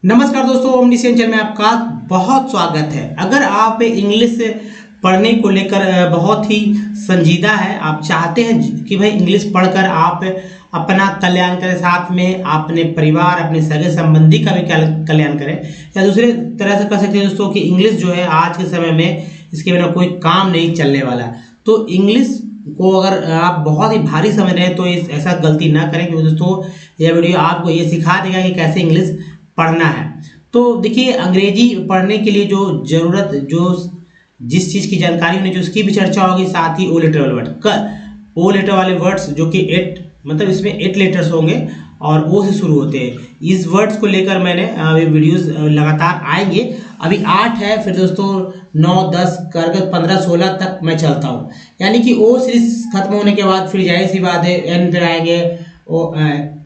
नमस्कार दोस्तों, omniscient channel में आपका बहुत स्वागत है। अगर आप इंग्लिश पढ़ने को लेकर बहुत ही संजीदा है, आप चाहते हैं कि भाई इंग्लिश पढ़कर आप अपना कल्याण करें, साथ में अपने परिवार, अपने सगे संबंधी का भी कल्याण करें, या दूसरे तरह से कर सकते हैं दोस्तों कि इंग्लिश जो है आज के समय में इसके बिना कोई काम नहीं चलने वाला। तो इंग्लिश को अगर आप बहुत ही भारी समझ रहे हैं तो ऐसा गलती ना करें, क्योंकि दोस्तों यह वीडियो आपको ये सिखा देगा कि कैसे इंग्लिश पढ़ना है। तो देखिए, अंग्रेजी पढ़ने के लिए जिस चीज़ की जानकारी होनी चाहिए उसकी भी चर्चा होगी, साथ ही ओ लेटर वाले वर्ड, ओ लेटर वाले वर्ड्स जो कि 8 मतलब इसमें 8 लेटर्स होंगे और ओ से शुरू होते हैं। इस वर्ड्स को लेकर मैंने अभी वीडियोस लगातार आएंगे। अभी 8 है, फिर दोस्तों 9, 10 कर 15, 16 तक मैं चलता हूँ। यानी कि ओ सीरीज खत्म होने के बाद फिर जाहिर सी बात है एन पर आएंगे,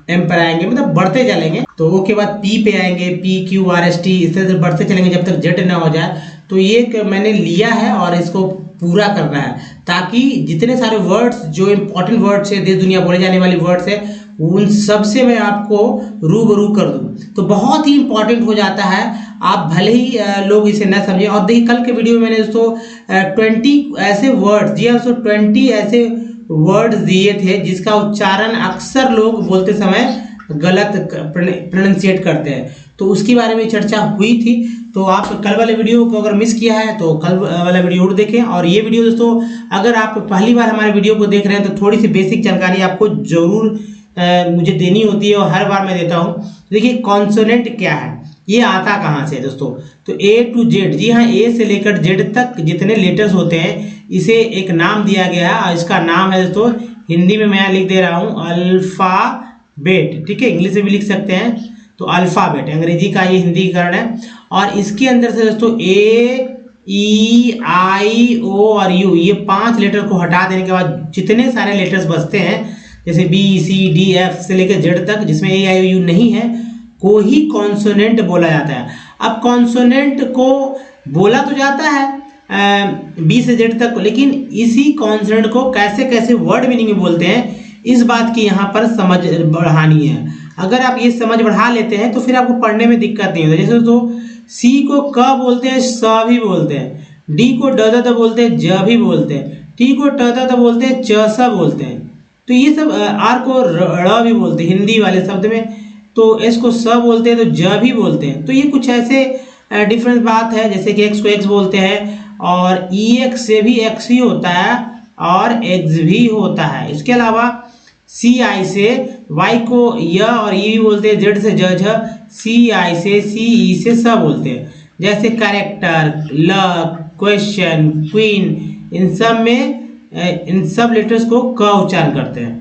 एम पर आएंगे, मतलब बढ़ते चलेंगे। तो ओ के बाद पी पे आएंगे, P Q R S T, इस तरह से बढ़ते चलेंगे जब तक जेड ना हो जाए। तो ये मैंने लिया है और इसको पूरा करना है, ताकि जितने सारे वर्ड्स जो इम्पोर्टेंट वर्ड्स है, देश दुनिया बोले जाने वाली वर्ड्स है, उन सब से मैं आपको रूबरू कर दूं। तो बहुत ही इंपॉर्टेंट हो जाता है, आप भले ही लोग इसे न समझें। और देखिए, कल के वीडियो में मैंने दोस्तों 20 ऐसे वर्ड्स, जी हाँ दोस्तों 20 ऐसे वर्ड दिए थे जिसका उच्चारण अक्सर लोग बोलते समय गलत प्रोनाउंसिएट करते हैं। तो उसके बारे में चर्चा हुई थी। तो आप कल वाले वीडियो को अगर मिस किया है तो कल वाला वीडियो जरूर देखें। और ये वीडियो दोस्तों, अगर आप पहली बार हमारे वीडियो को देख रहे हैं तो थोड़ी सी बेसिक जानकारी आपको जरूर मुझे देनी होती है, और हर बार मैं देता हूँ। देखिए, कॉन्सोनेंट क्या है, ये आता कहाँ से दोस्तों? तो ए टू जेड, जी हाँ, ए से लेकर जेड तक जितने लेटर्स होते हैं इसे एक नाम दिया गया है, और इसका नाम है दोस्तों, हिंदी में मैं लिख दे रहा हूँ अल्फाबेट। ठीक है, इंग्लिश में भी लिख सकते हैं। तो अल्फाबेट अंग्रेजी का ये हिंदीकरण है। और इसके अंदर से दोस्तों ए, ई, आई, ओ और यू, ये 5 लेटर को हटा देने के बाद जितने सारे लेटर्स बचते हैं, जैसे बी, सी, डी, एफ से लेकर जेड तक, जिसमें ए, आई, यू नहीं है, को ही कॉन्सोनेंट बोला जाता है। अब कॉन्सोनेंट को बोला तो जाता है बी से जेड तक, लेकिन इसी कॉन्सोनेंट को कैसे कैसे वर्ड मीनिंग में बोलते हैं, इस बात की यहाँ पर समझ बढ़ानी है। अगर आप ये समझ बढ़ा लेते हैं तो फिर आपको पढ़ने में दिक्कत नहीं होती। जैसे तो सी को क बोलते हैं, स भी बोलते हैं, डी को ड द बोलते हैं, ज भी बोलते हैं, टी को ट द बोलते हैं, च स बोलते हैं। तो ये सब, आर को र भी बोलते हैं हिंदी वाले शब्द में, तो एस को स बोलते हैं, तो ज भी बोलते हैं। तो ये कुछ ऐसे डिफरेंस बात है, जैसे कि एक्स को एक्स बोलते हैं, और ई एक्स से भी एक्स ही होता है और एक्स भी होता है। इसके अलावा सी आई से वाई को य और ई भी बोलते हैं, जेड से ज झ, सी आई से सी ई से स बोलते हैं। जैसे कैरेक्टर, लक, क्वेश्चन, क्वीन, इन सब लेटर्स को क उच्चारण करते हैं।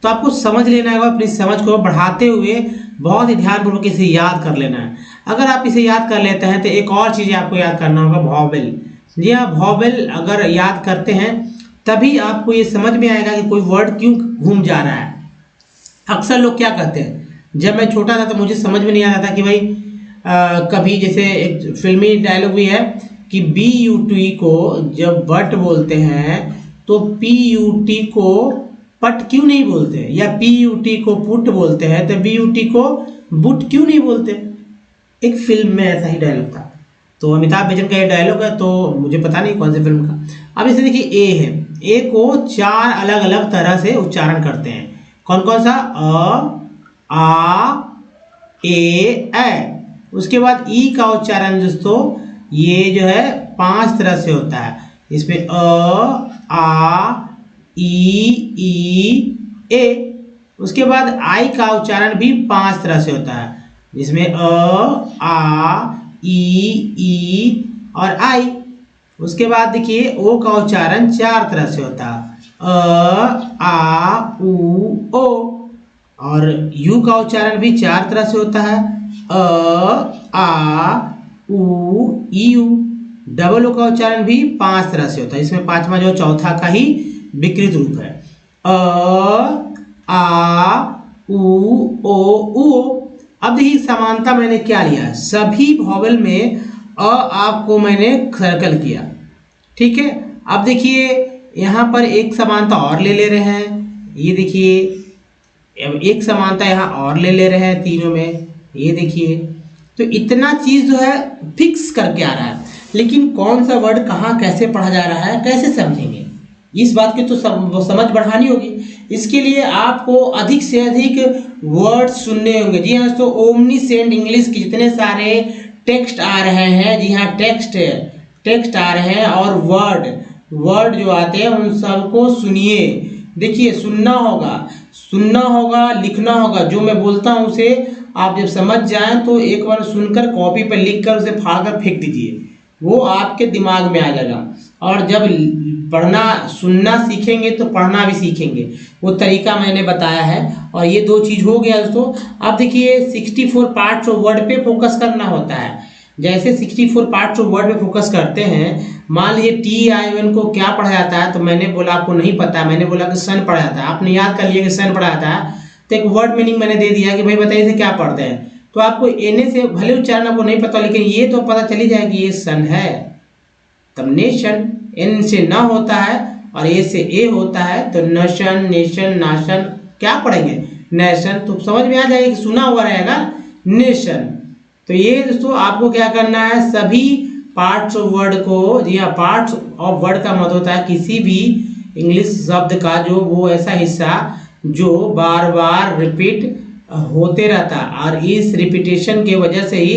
तो आपको समझ लेना है, अपनी समझ को बढ़ाते हुए बहुत ही ध्यानपूर्वक इसे याद कर लेना है। अगर आप इसे याद कर लेते हैं तो एक और चीज़ आपको याद करना होगा, वॉवेल। जी हाँ, वॉवेल अगर याद करते हैं तभी आपको ये समझ में आएगा कि कोई वर्ड क्यों घूम जा रहा है। अक्सर लोग क्या कहते हैं, जब मैं छोटा था तो मुझे समझ में नहीं आता था कि भाई कभी, जैसे एक फिल्मी डायलॉग भी है कि बी यू टी को जब बट बोलते हैं तो पी यू टी को पट क्यों नहीं बोलते, या पी यू टी को पुट बोलते हैं तो बी यू टी को बुट क्यों नहीं बोलते। एक फिल्म में ऐसा ही डायलॉग था। तो अमिताभ बच्चन का ये डायलॉग है, तो मुझे पता नहीं कौन सी फिल्म का। अब इसे देखिए, ए है, ए को 4 अलग अलग तरह से उच्चारण करते हैं। कौन कौन सा? अ, आ, ए। उसके बाद ई का उच्चारण दोस्तों ये जो है 5 तरह से होता है। इसमें अ, आ, ई, ए। उसके बाद आई का उच्चारण भी 5 तरह से होता है, जिसमें अ, आ, ई और आई। उसके बाद देखिए, ओ का उच्चारण 4 तरह से होता है, अ, आ, उ, ओ। और यू का उच्चारण भी 4 तरह से होता है, अ, आ, उ, यू। डबल ओ का उच्चारण भी 5 तरह से होता है। इसमें 5वां जो चौथा का ही विकृत रूप है, अ, आ, उ, ओ। अब देखिए, समानता मैंने क्या लिया, सभी वॉवेल में अ आपको मैंने सर्कल किया। ठीक है, अब देखिए यहाँ पर एक समानता और ले रहे हैं, ये देखिए एक समानता यहाँ और ले रहे हैं तीनों में, ये देखिए। तो इतना चीज जो है फिक्स करके आ रहा है, लेकिन कौन सा वर्ड कहाँ कैसे पढ़ा जा रहा है कैसे समझेंगे, इस बात की तो समझ बढ़ानी होगी। इसके लिए आपको अधिक से अधिक वर्ड सुनने होंगे। जी हाँ दोस्तों, ओमनीसेंट इंग्लिश के जितने सारे टेक्स्ट आ रहे हैं, जी हाँ टेक्स्ट आ रहे हैं, और वर्ड जो आते हैं उन सबको सुनिए। देखिए सुनना होगा, लिखना होगा। जो मैं बोलता हूँ उसे आप जब समझ जाएं तो एक बार सुनकर कॉपी पर लिख कर उसे फाड़ कर फेंक दीजिए, वो आपके दिमाग में आ जाएगा। और जब पढ़ना सुनना सीखेंगे तो पढ़ना भी सीखेंगे, वो तरीका मैंने बताया है। और ये दो चीज हो गया दोस्तों। अब देखिए 64 पार्ट्स ऑफ वर्ड पे फोकस करना होता है। जैसे 64 पार्ट्स ऑफ वर्ड पे फोकस करते हैं, मान लीजिए TION को क्या पढ़ा जाता है, तो मैंने बोला आपको नहीं पता, मैंने बोला कि सन पढ़ा जाता है, आपने याद कर लिया कि सन पढ़ा जाता है, तो एक वर्ड मीनिंग मैंने दे दिया कि भाई बताइए इसे क्या पढ़ते हैं। तो आपको एन से भले उच्चारण आपको नहीं पता, लेकिन ये तो पता चली जाएगी ये सन है। तब नेशन एन से न होता है और ए से ए होता है, तो नशन, नेशन, नाशन क्या पढ़ेंगे, नेशन। तो समझ में आ जाएगा कि सुना हुआ रहेगा नेशन। तो ये दोस्तों आपको क्या करना है, सभी पार्ट्स ऑफ वर्ड को, जी हाँ पार्ट्स ऑफ वर्ड का मतलब होता है किसी भी इंग्लिश शब्द का जो वो ऐसा हिस्सा जो बार बार रिपीट होते रहता है, और इस रिपीटेशन की वजह से ही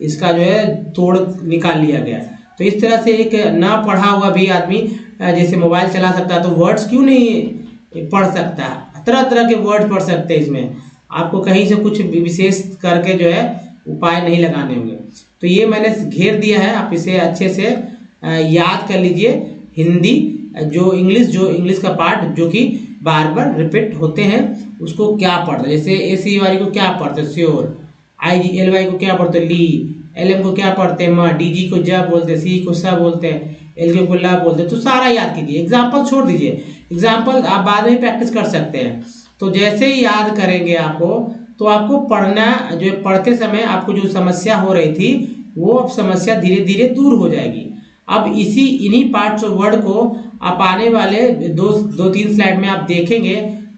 इसका जो है तोड़ निकाल लिया गया। तो इस तरह से एक ना पढ़ा हुआ भी आदमी जैसे मोबाइल चला सकता है, तो वर्ड्स क्यों नहीं पढ़ सकता, तरह तरह के वर्ड पढ़ सकते हैं। इसमें आपको कहीं से कुछ विशेष करके जो है उपाय नहीं लगाने होंगे। तो ये मैंने घेर दिया है, आप इसे अच्छे से याद कर लीजिए। हिंदी जो इंग्लिश का पार्ट जो कि बार बार रिपीट होते हैं उसको क्या पढ़ते हैं। जैसे ACY को क्या पढ़ते हैं, श्योर। IGLY को क्या पढ़ते हैं, ली। LM को क्या पढ़ते हैं, म। DG को ज बोलते हैं, C को स बोलते हैं, LK को ल बोलते हैं। तो सारा याद कीजिए, एग्जाम्पल छोड़ दीजिए, एग्जाम्पल आप बाद में प्रैक्टिस कर सकते हैं। तो जैसे ही याद करेंगे आपको, तो आपको पढ़ना जो पढ़ते समय आपको जो समस्या हो रही थी वो अब समस्या धीरे धीरे दूर हो जाएगी। अब इन्हीं पार्ट्स ऑफ वर्ड को आप आने वाले दो तीन स्लाइड में आप देखेंगे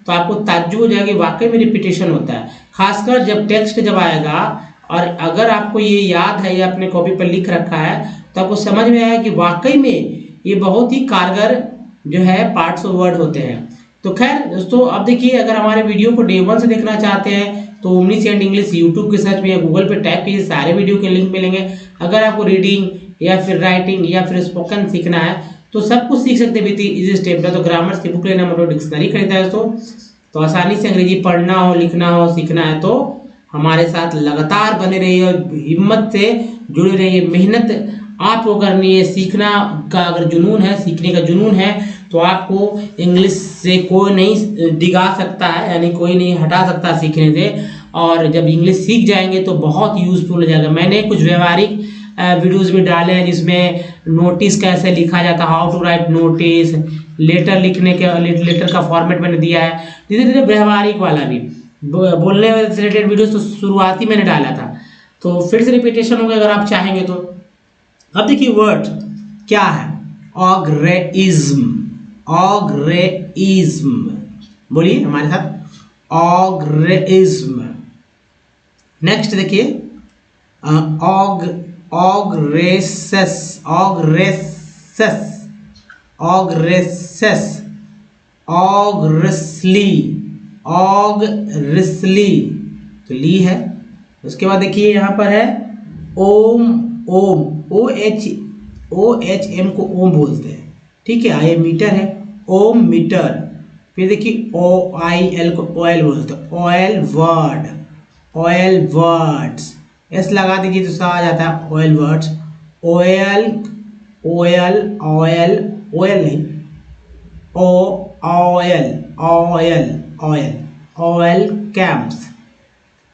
तो आपको ताज्जुब हो जाएगा, वाकई में रिपीटेशन होता है। खासकर जब टेक्स्ट जब आएगा, और अगर आपको ये याद है या अपने कॉपी पर लिख रखा है, तो आपको समझ में आएगा कि वाकई में ये बहुत ही कारगर जो है पार्ट्स ऑफ वर्ड होते हैं। तो खैर दोस्तों, अब देखिए अगर हमारे वीडियो को डे 1 से देखना चाहते हैं तो ओमनीसेंट इंग्लिश यूट्यूब के सर्च में या गूगल पे टाइप कीजिए, सारे वीडियो के लिंक मिलेंगे। अगर आपको रीडिंग या फिर राइटिंग या फिर स्पोकन सीखना है तो सब कुछ सीख सकते हैं इजी स्टेप में। तो ग्रामर्स की बुक लेना, मतलब डिक्शनरी खरीदना है दोस्तों, तो आसानी से अंग्रेजी पढ़ना हो, लिखना हो, सीखना है तो हमारे साथ लगातार बने रहिए और हिम्मत से जुड़े रहिए। मेहनत आपको करनी है। सीखना का अगर जुनून है, सीखने का जुनून है, तो आपको इंग्लिश से कोई नहीं डिगा सकता है, यानी कोई नहीं हटा सकता सीखने से। और जब इंग्लिश सीख जाएंगे तो बहुत यूजफुल हो जाएगा। मैंने कुछ व्यवहारिक वीडियोस भी डाले हैं जिसमें नोटिस कैसे लिखा जाता है, how to write notice, letter लिखने के लेटर का फॉर्मेट मैंने दिया है। धीरे धीरे व्यवहारिक वाला भी बोलने से रिलेटेड वीडियोस तो शुरुआती मैंने डाला था, तो फिर से रिपीटेशन होगा अगर आप चाहेंगे तो। अब देखिए वर्ड क्या है, ऑग्रेइज्म। ऑग्रेइज्म बोलिए हमारे साथ, ऑग्रेइज्म। नेक्स्ट देखिए ऑग्रेसस, ऑग्रेसस, ऑग्रेसस, ऑग्रेसली, ऑग्रेसली, तो ली है। उसके बाद देखिए यहाँ पर है ओम, ओम, OHM को ओम बोलते हैं, ठीक है। आई मीटर है, ओम मीटर। फिर देखिए OIL को ऑयल बोलते हैं, oil word, oil words. S लगा दीजिए तो सा आ जाता है, oil words. Oil, oil, oil, oil नहीं, oil, oil, oil, oil camps.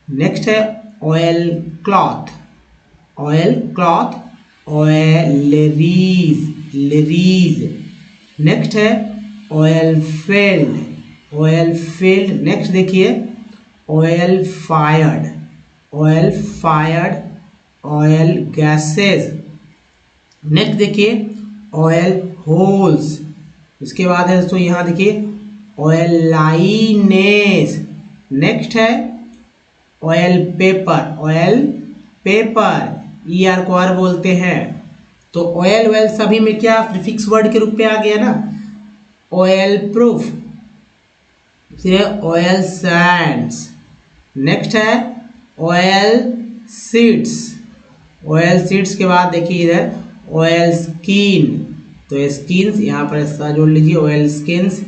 Next है oil cloth, oil cloth, oileries, लेरीज। नेक्स्ट है oil field, oil field. Next देखिए oil fired, oil fired, oil gases. Next देखिए ऑयल होल्स। इसके बाद है दोस्तों यहाँ देखिए ऑयल लाइनेस। नेक्स्ट है oil paper, oil paper, ER को R बोलते हैं। तो ऑयल वेल सभी में क्या प्रीफिक्स वर्ड के रूप में आ गया ना, ऑयल प्रूफ, फिर ऑयल सैंड्स, नेक्स्ट है ऑयल सीड्स, ऑयल सीड्स के बाद देखिए इधर ऑयल स्किन, तो स्किन्स यहाँ पर ऐसा जोड़ लीजिए, ऑयल स्किन्स।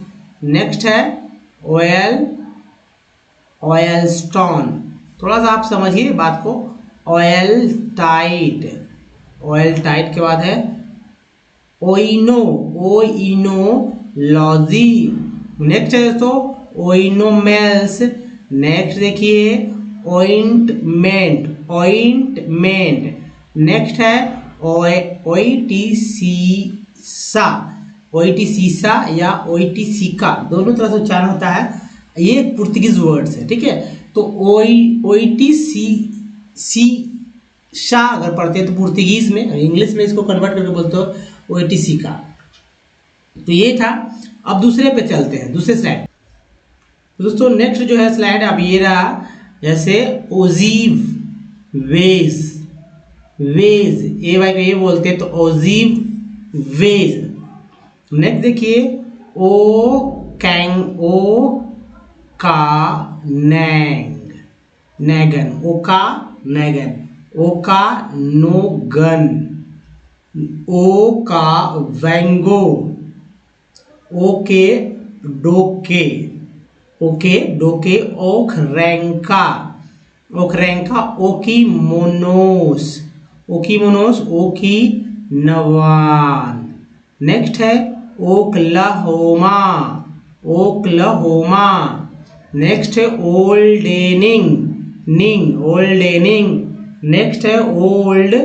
नेक्स्ट है ऑयल, ऑयल स्टोन, थोड़ा सा आप समझिए बात को, ऑयल टाइट, ऑयल टाइट के बाद है ओइनो, ओइनोलॉजी। नेक्स्ट है दोस्तों ओइनोमेल्स। नेक्स्ट देखिए ऑइंटमेंट, ऑइंटमेंट। नेक्स्ट है ओइटिसीसा, ओइटिसीसा या ओइटिसिका, दोनों तरह से उच्चारण होता है। ये पुर्तगीज वर्ड्स है, ठीक है। तो ओइटिसीसा अगर पढ़ते हैं तो पुर्तगीज में, इंग्लिश में इसको कन्वर्ट करके बोलते हो ओइटिसिका। तो ये था। अब दूसरे पे चलते हैं, दूसरे स्लाइड। दोस्तों नेक्स्ट जो है स्लाइड अब ये रहा, जैसे ओजीव वेज, वेज ए वाई को ये बोलते हैं, तो ओजीव वेज। नेक्स्ट देखिए ओ कैंग, ओ का नैंग, नैगन, ओ का नैगन, ओ का नोगन, ओ का वैंगो, ओ के डोके, ओके डोके, ओख रैंका, ओख रैंका, ओकी मोनोस, ओकी मोनोस, ओकी नवान। नेक्स्ट है ओक्लाहोमा, ओक्लाहोमा। नेक्स्ट है ओल्डेनिंग, निंग, ओल्डेनिंग। नेक्स्ट है old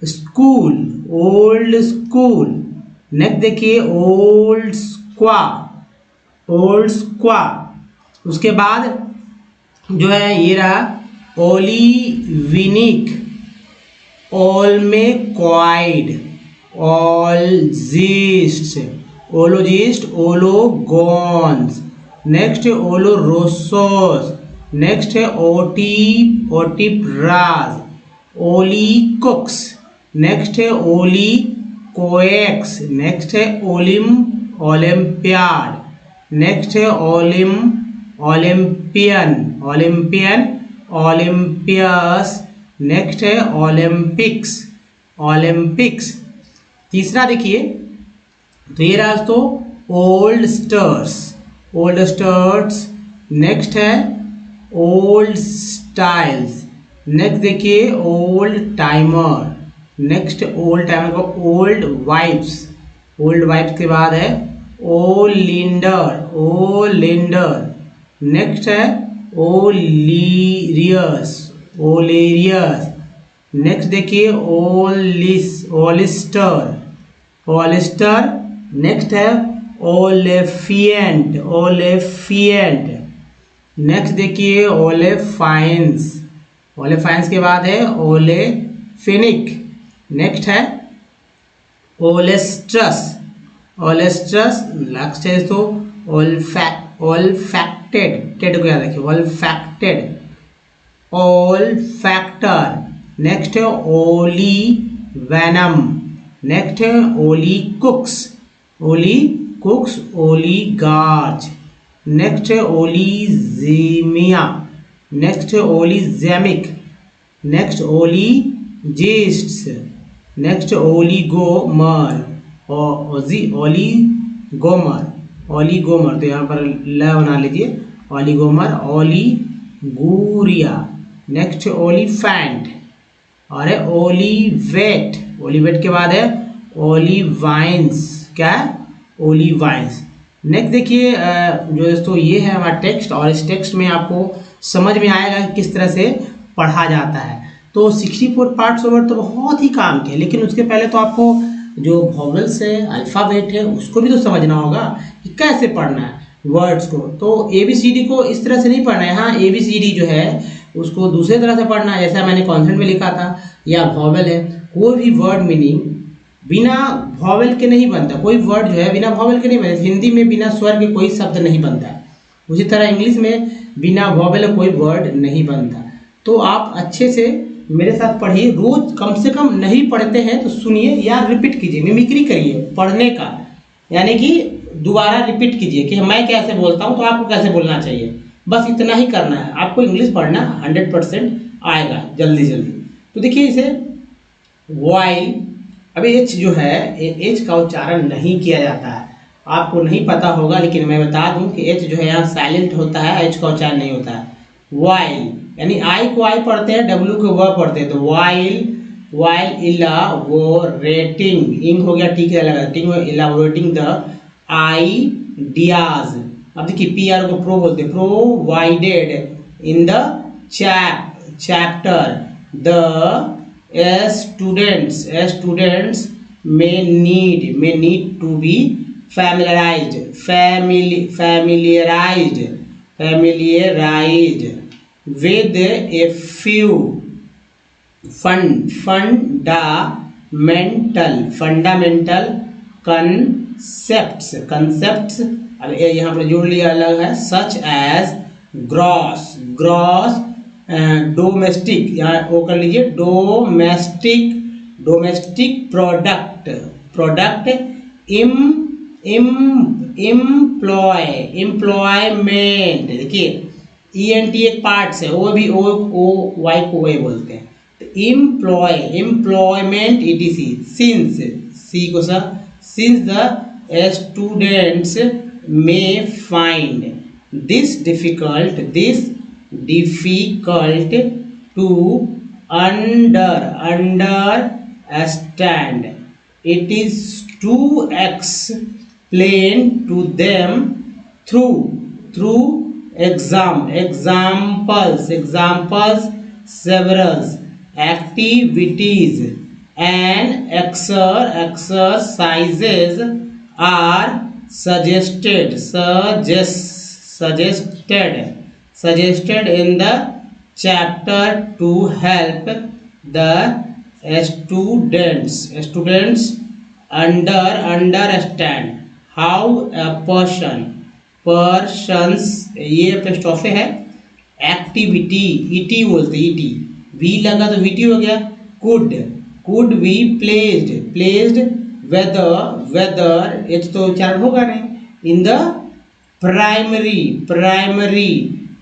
school, old school. Next देखिए ओल्ड स्क्वा, ओल्ड स्क्वा। उसके बाद जो है ये रहा ओलिविनिक, ओल्मेक्वाइड, ओलजिस्ट, ओलोजिस्ट, ओलोगॉन्स। नेक्स्ट है ओलोरोसोस। नेक्स्ट है ओटिप्राज, ओलिकोक्स। नेक्स्ट है ओलिकोएक्स। नेक्स्ट है ओलिम्पियाड। नेक्स्ट है ओलिम्पियन, ओलिम्पियन, ओलिम्पियस। नेक्स्ट है ओलंपिक्स, ओलंपिक्स। तीसरा देखिए तो ये रहा तो ओल्ड स्टर्स, ओल्ड स्टर्स। नेक्स्ट है ओल्ड स्टाइल्स। नेक्स्ट देखिए old timer. Next old timer को ओल्ड वाइफ्स, ओल्ड वाइफ्स के बाद है ओलिंडर, ओलिंडर। नेक्स्ट है ओलीरियस, ओलेरियस। नेक्स्ट देखिए ओलिस्टर, ओलिस्टर। नेक्स्ट है ओलेफिएंट, ओलेफिएंट। नेक्स्ट देखिए ओलेफाइंस, ओलेफाइंस के बाद है ओलेफिनिक। नेक्स्ट है ओलेस्ट्रस, ओलेस्ट्रस। नेक्स्ट है तो ओल्फैक्टेड, टेड को याद रखिए, ओल्फैक्टेड, ओल्फैक्टर। नेक्स्ट है ओलीवेनम। नेक्स्ट है ओलीकुक्स, ओलीकुक्स, ओलीगार्च। नेक्स्ट है ओलीजीमिया। नेक्स्ट है ओलीजेमिक। नेक्स्ट ओलीजिस्ट्स। नेक्स्ट ओलीगोमर, ओलीगोमर, ओलीगोमर। तो यहाँ पर ल बना लीजिए, ओलीगोमर, ओलीगूरिया। नेक्स्ट ओलीफेंट और है ओलीवेट, ओलीवेट के बाद है ओलीवाइंस, क्या है ओलीवाइंस। नेक्स्ट देखिए जो दोस्तों ये है हमारा टेक्स्ट, और इस टेक्स्ट में आपको समझ में आएगा कि किस तरह से पढ़ा जाता है। तो 64 पार्ट्स वर्ड तो बहुत ही काम के, लेकिन उसके पहले तो आपको जो वॉवेल्स है, अल्फ़ाबेट है, उसको भी तो समझना होगा कि कैसे पढ़ना है वर्ड्स को। तो ABCD को इस तरह से नहीं पढ़ना है। हाँ, ABCD जो है उसको दूसरे तरह से पढ़ना है, जैसा मैंने कॉन्सेप्ट में लिखा था, या वॉवेल है। कोई भी वर्ड मीनिंग बिना वॉवेल के नहीं बनता, कोई वर्ड जो है बिना वॉवेल के नहीं बनता। हिंदी में बिना स्वर के कोई शब्द नहीं बनता है, उसी तरह इंग्लिश में बिना वॉवेल कोई वर्ड नहीं बनता। तो आप अच्छे से मेरे साथ पढ़िए, रोज कम से कम नहीं पढ़ते हैं तो सुनिए या रिपीट कीजिए, मिमिक्री करिए पढ़ने का, यानी कि दोबारा रिपीट कीजिए कि मैं कैसे बोलता हूँ तो आपको कैसे बोलना चाहिए, बस इतना ही करना है। आपको इंग्लिश पढ़ना 100% आएगा जल्दी जल्दी। तो देखिए इसे वाइल, अभी एच जो है एच का उच्चारण नहीं किया जाता है, आपको नहीं पता होगा लेकिन मैं बता दूं कि एच जो है यहाँ साइलेंट होता है, एच का उच्चारण नहीं होता है। वाइल यानी आई को आई पढ़ते हैं, डब्ल्यू को व पढ़ते हैं, तो वाइल, वाइल इलाबोरेटिंग, इंग हो गया ठीक है लगा, इलाबोरेटिंग द आइडियाज। अब देखिए पी आर को प्रो बोलते हैं, provided in the chapter the students may need to be familiarized with a few fundamental concepts। अब यहाँ पर जोड़ लिया अलग है, such as gross डोमेस्टिक, यहाँ वो कर लीजिए डोमेस्टिक प्रोडक्ट एम्प्लॉयमेंट। देखिए ENT एक पार्ट है, वो भी ओ वाई को वही बोलते हैं, तो एम्प्लॉयमेंट ETC सिंस सी को सर, सिंस द स्टूडेंट्स में find this difficult to understand, it is to explain to them through examples, several activities and exercises are suggested in the chapter to help the students understand how a person's ये स्टॉफे है, activity ET बोलते ET, V लगा तो VT हो गया, could be placed whether H तो उच्चारण होगा नहीं, in the प्राइमरी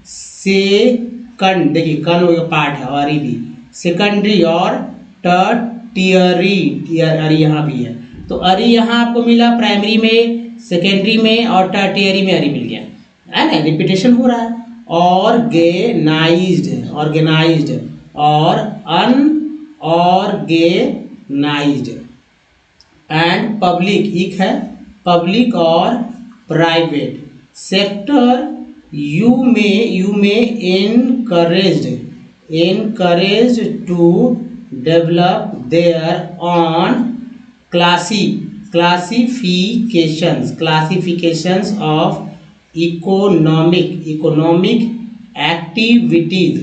सेकंड, देखिए कन हो गया पार्ट है और भी सेकेंडरी और टर्टियरी, अरी यहाँ भी है, तो अरी यहाँ आपको मिला प्राइमरी में, सेकेंडरी में और टर्टियरी में अरी मिल गया है ना, रिपीटेशन हो रहा है। ऑर्गेनाइज्ड और अनऑर्गेनाइज्ड एंड पब्लिक, एक है पब्लिक और private sector, you may encouraged to develop their own classifications of economic activities।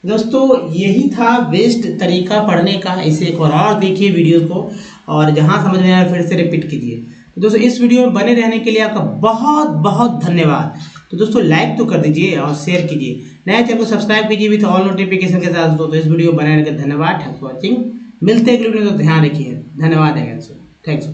दोस्तों यही था बेस्ट तरीका पढ़ने का, इसे एक और देखिए वीडियो को, और जहां समझ में आया फिर से रिपीट कीजिए। तो दोस्तों इस वीडियो में बने रहने के लिए आपका बहुत बहुत धन्यवाद। तो दोस्तों लाइक तो कर दीजिए और शेयर कीजिए, नए चैनल को सब्सक्राइब कीजिए विथ ऑल नोटिफिकेशन के साथ। तो इस वीडियो बनाने के धन्यवाद, थैंक्स फॉर वॉचिंग। मिलते हैं अगले वीडियो में, तो ध्यान रखिए, धन्यवाद है, थैंक्स।